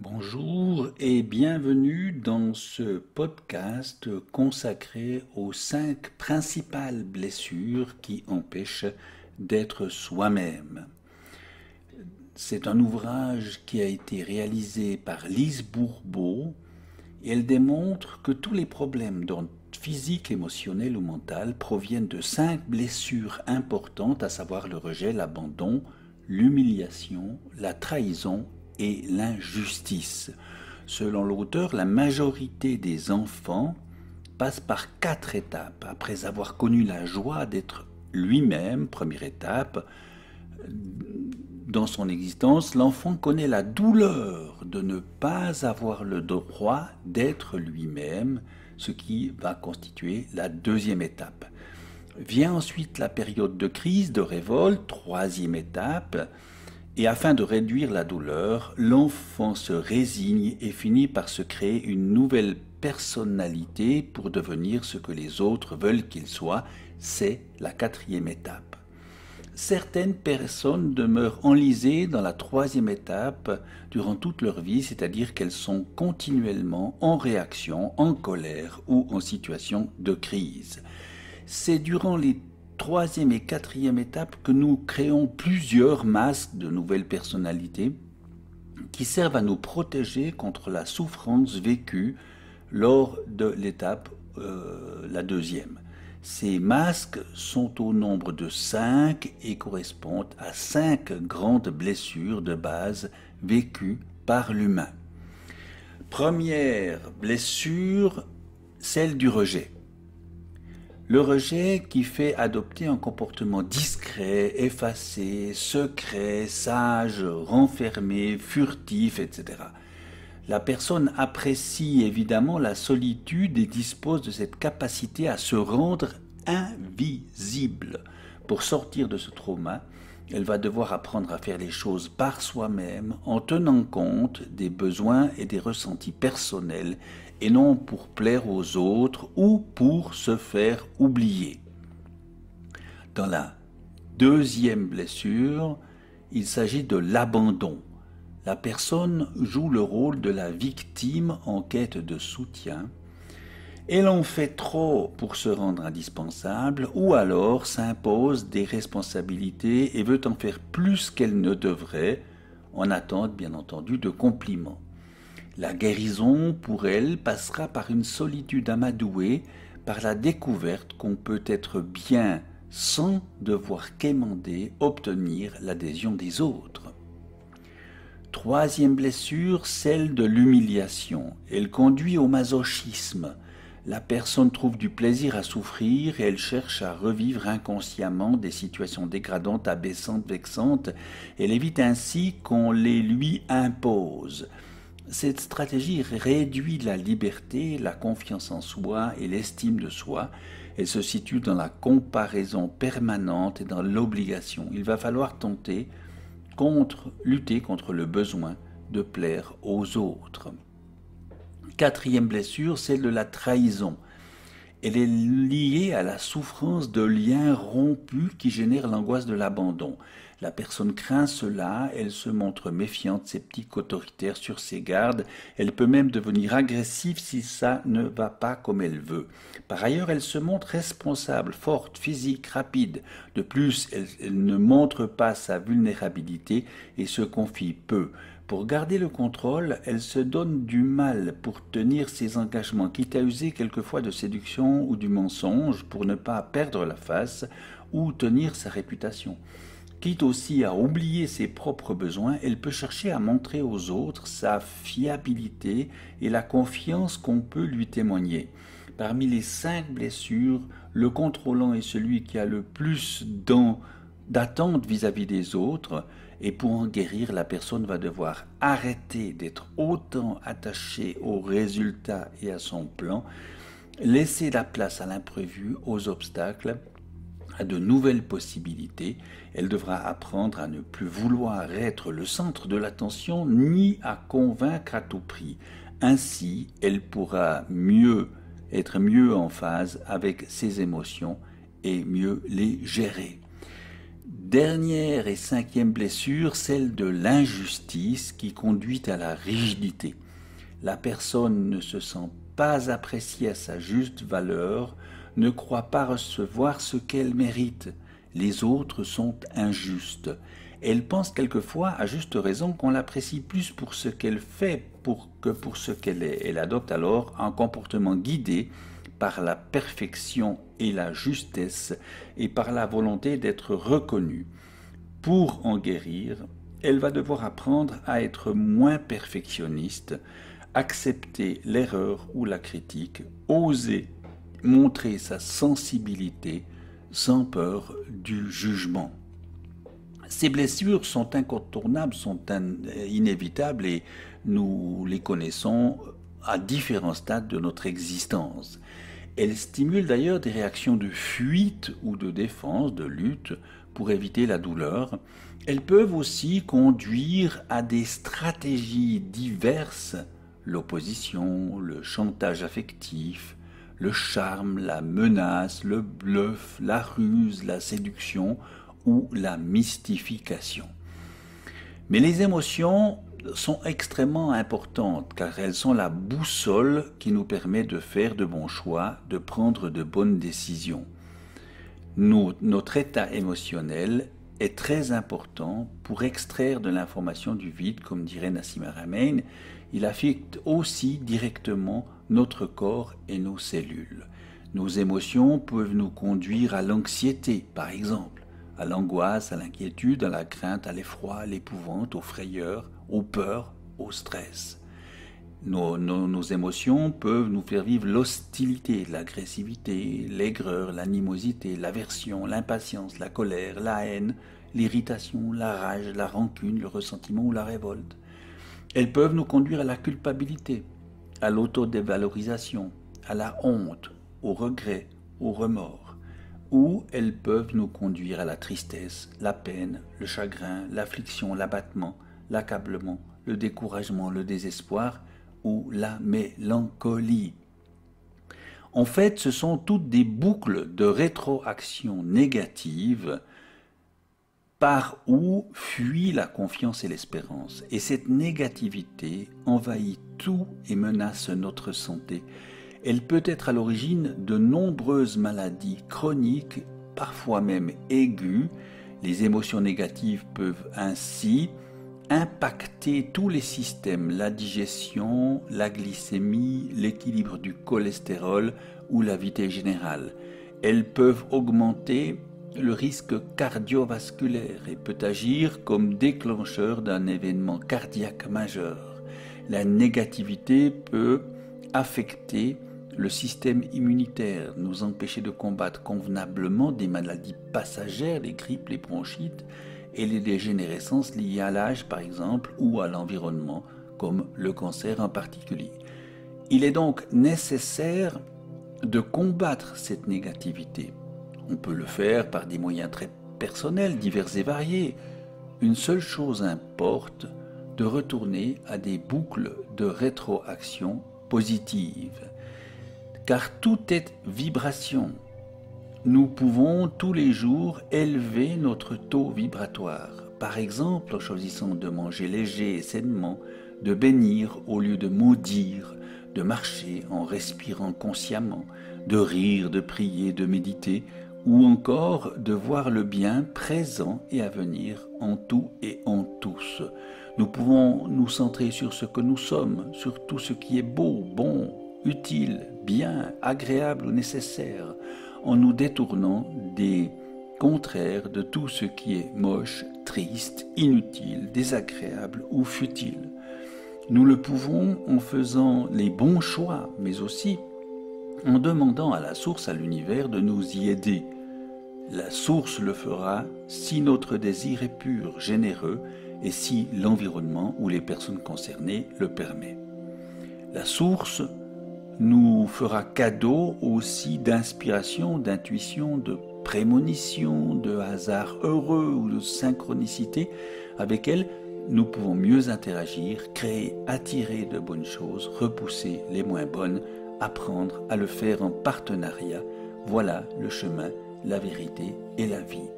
Bonjour et bienvenue dans ce podcast consacré aux 5 principales blessures qui empêchent d'être soi-même. C'est un ouvrage qui a été réalisé par Lise Bourbeau et elle démontre que tous les problèmes d'ordre physique, émotionnel ou mental proviennent de 5 blessures importantes, à savoir le rejet, l'abandon, l'humiliation, la trahison et l'injustice. Selon l'auteur, la majorité des enfants passent par 4 étapes. Après avoir connu la joie d'être lui-même, première étape, dans son existence, l'enfant connaît la douleur de ne pas avoir le droit d'être lui-même, ce qui va constituer la deuxième étape. Vient ensuite la période de crise, de révolte, troisième étape. Et afin de réduire la douleur, l'enfant se résigne et finit par se créer une nouvelle personnalité pour devenir ce que les autres veulent qu'il soit. C'est la quatrième étape. Certaines personnes demeurent enlisées dans la troisième étape durant toute leur vie, c'est-à-dire qu'elles sont continuellement en réaction, en colère ou en situation de crise. C'est durant les troisième et quatrième étape que nous créons plusieurs masques de nouvelles personnalités qui servent à nous protéger contre la souffrance vécue lors de l'étape la deuxième. Ces masques sont au nombre de 5 et correspondent à 5 grandes blessures de base vécues par l'humain. Première blessure, celle du rejet. Le rejet qui fait adopter un comportement discret, effacé, secret, sage, renfermé, furtif, etc. La personne apprécie évidemment la solitude et dispose de cette capacité à se rendre invisible. Pour sortir de ce trauma, elle va devoir apprendre à faire les choses par soi-même en tenant compte des besoins et des ressentis personnels et non pour plaire aux autres ou pour se faire oublier. Dans la deuxième blessure, il s'agit de l'abandon. La personne joue le rôle de la victime en quête de soutien. Elle en fait trop pour se rendre indispensable ou alors s'impose des responsabilités et veut en faire plus qu'elle ne devrait, en attente bien entendu de compliments. La guérison pour elle passera par une solitude amadouée, par la découverte qu'on peut être bien sans devoir quémander, obtenir l'adhésion des autres. Troisième blessure, celle de l'humiliation. Elle conduit au masochisme. La personne trouve du plaisir à souffrir et elle cherche à revivre inconsciemment des situations dégradantes, abaissantes, vexantes. Elle évite ainsi qu'on les lui impose. Cette stratégie réduit la liberté, la confiance en soi et l'estime de soi. Elle se situe dans la comparaison permanente et dans l'obligation. Il va falloir lutter contre le besoin de plaire aux autres. Quatrième blessure, celle de la trahison. Elle est liée à la souffrance de liens rompus qui génèrent l'angoisse de l'abandon. La personne craint cela, elle se montre méfiante, sceptique, autoritaire, sur ses gardes. Elle peut même devenir agressive si ça ne va pas comme elle veut. Par ailleurs, elle se montre responsable, forte, physique, rapide. De plus, elle ne montre pas sa vulnérabilité et se confie peu. Pour garder le contrôle, elle se donne du mal pour tenir ses engagements, quitte à user quelquefois de séduction ou du mensonge pour ne pas perdre la face ou tenir sa réputation. Quitte aussi à oublier ses propres besoins, elle peut chercher à montrer aux autres sa fiabilité et la confiance qu'on peut lui témoigner. Parmi les 5 blessures, le contrôlant est celui qui a le plus d'attentes vis-à-vis des autres, et pour en guérir, la personne va devoir arrêter d'être autant attachée aux résultats et à son plan, laisser la place à l'imprévu, aux obstacles, à de nouvelles possibilités. Elle devra apprendre à ne plus vouloir être le centre de l'attention ni à convaincre à tout prix. Ainsi, elle pourra être mieux en phase avec ses émotions et mieux les gérer. Dernière et cinquième blessure, celle de l'injustice qui conduit à la rigidité. La personne ne se sent pas appréciée à sa juste valeur, ne croit pas recevoir ce qu'elle mérite. Les autres sont injustes. Elle pense quelquefois, à juste raison, qu'on l'apprécie plus pour ce qu'elle fait que pour ce qu'elle est. Elle adopte alors un comportement guidé par la perfection et la justesse et par la volonté d'être reconnue. Pour en guérir, elle va devoir apprendre à être moins perfectionniste, accepter l'erreur ou la critique, oser montrer sa sensibilité sans peur du jugement. Ces blessures sont incontournables, sont inévitables et nous les connaissons à différents stades de notre existence. Elles stimulent d'ailleurs des réactions de fuite ou de défense, de lutte pour éviter la douleur. Elles peuvent aussi conduire à des stratégies diverses, l'opposition, le chantage affectif, le charme, la menace, le bluff, la ruse, la séduction ou la mystification. Mais les émotions sont extrêmement importantes car elles sont la boussole qui nous permet de faire de bons choix, de prendre de bonnes décisions. Notre état émotionnel est très important pour extraire de l'information du vide, comme dirait Nassim Haramein. Il affecte aussi directement notre corps et nos cellules. Nos émotions peuvent nous conduire à l'anxiété, par exemple, à l'angoisse, à l'inquiétude, à la crainte, à l'effroi, à l'épouvante, aux frayeurs, aux peurs, au stress. Nos émotions peuvent nous faire vivre l'hostilité, l'agressivité, l'aigreur, l'animosité, l'aversion, l'impatience, la colère, la haine, l'irritation, la rage, la rancune, le ressentiment ou la révolte. Elles peuvent nous conduire à la culpabilité, à l'autodévalorisation, à la honte, au regret, au remords. Ou elles peuvent nous conduire à la tristesse, la peine, le chagrin, l'affliction, l'abattement, l'accablement, le découragement, le désespoir ou la mélancolie. En fait, ce sont toutes des boucles de rétroaction négative par où fuit la confiance et l'espérance. Et cette négativité envahit tout et menace notre santé. Elle peut être à l'origine de nombreuses maladies chroniques, parfois même aiguës. Les émotions négatives peuvent ainsi impacter tous les systèmes, la digestion, la glycémie, l'équilibre du cholestérol ou la vitesse générale. Elles peuvent augmenter le risque cardiovasculaire et peut agir comme déclencheur d'un événement cardiaque majeur. La négativité peut affecter le système immunitaire, nous empêcher de combattre convenablement des maladies passagères, les grippes, les bronchites et les dégénérescences liées à l'âge par exemple ou à l'environnement, comme le cancer en particulier. Il est donc nécessaire de combattre cette négativité. On peut le faire par des moyens très personnels, divers et variés. Une seule chose importe, de retourner à des boucles de rétroaction positive. Car tout est vibration. Nous pouvons tous les jours élever notre taux vibratoire. Par exemple, en choisissant de manger léger et sainement, de bénir au lieu de maudire, de marcher en respirant consciemment, de rire, de prier, de méditer, ou encore de voir le bien présent et à venir en tout et en tous. Nous pouvons nous centrer sur ce que nous sommes, sur tout ce qui est beau, bon, utile, bien, agréable ou nécessaire, en nous détournant des contraires de tout ce qui est moche, triste, inutile, désagréable ou futile. Nous le pouvons en faisant les bons choix, mais aussi en demandant à la source, à l'univers, de nous y aider. La source le fera si notre désir est pur, généreux, et si l'environnement ou les personnes concernées le permet. La source nous fera cadeau aussi d'inspiration, d'intuition, de prémonition, de hasard heureux ou de synchronicité. Avec elle, nous pouvons mieux interagir, créer, attirer de bonnes choses, repousser les moins bonnes, apprendre à le faire en partenariat. Voilà le chemin, la vérité et la vie.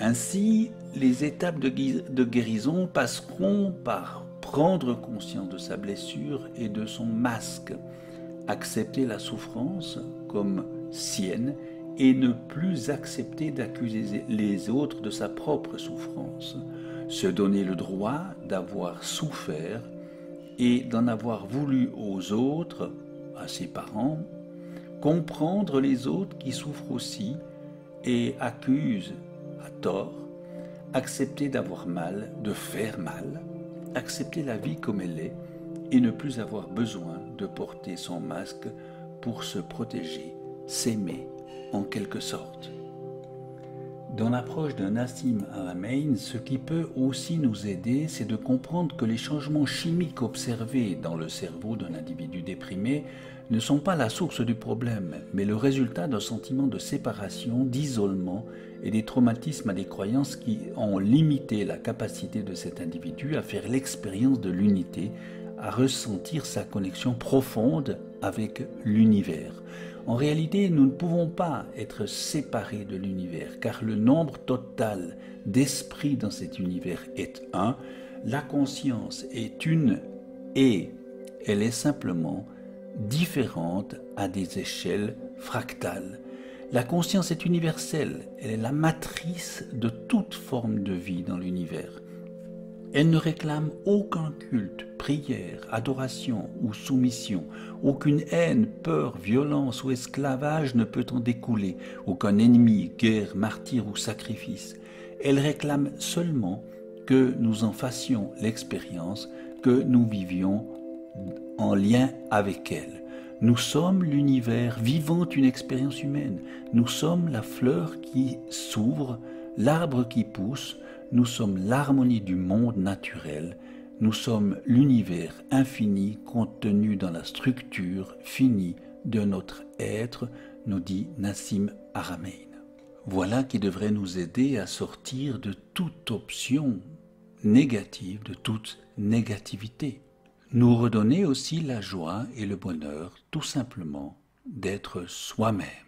Ainsi, les étapes de guérison passeront par prendre conscience de sa blessure et de son masque, accepter la souffrance comme sienne et ne plus accepter d'accuser les autres de sa propre souffrance, se donner le droit d'avoir souffert et d'en avoir voulu aux autres, à ses parents, comprendre les autres qui souffrent aussi et accusent à tort, accepter d'avoir mal, de faire mal, accepter la vie comme elle est et ne plus avoir besoin de porter son masque pour se protéger, s'aimer en quelque sorte. Dans l'approche de Nassim Haramein, ce qui peut aussi nous aider, c'est de comprendre que les changements chimiques observés dans le cerveau d'un individu déprimé ne sont pas la source du problème, mais le résultat d'un sentiment de séparation, d'isolement et des traumatismes à des croyances qui ont limité la capacité de cet individu à faire l'expérience de l'unité, à ressentir sa connexion profonde avec l'univers. En réalité, nous ne pouvons pas être séparés de l'univers, car le nombre total d'esprits dans cet univers est un, la conscience est une et elle est simplement différente à des échelles fractales. La conscience est universelle, elle est la matrice de toute forme de vie dans l'univers. Elle ne réclame aucun culte, prière, adoration ou soumission. Aucune haine, peur, violence ou esclavage ne peut en découler. Aucun ennemi, guerre, martyre ou sacrifice. Elle réclame seulement que nous en fassions l'expérience, que nous vivions en lien avec elle. Nous sommes l'univers vivant une expérience humaine. Nous sommes la fleur qui s'ouvre, l'arbre qui pousse. Nous sommes l'harmonie du monde naturel. Nous sommes l'univers infini contenu dans la structure finie de notre être, nous dit Nassim Haramein. Voilà qui devrait nous aider à sortir de toute option négative, de toute négativité. Nous redonner aussi la joie et le bonheur, tout simplement, d'être soi-même.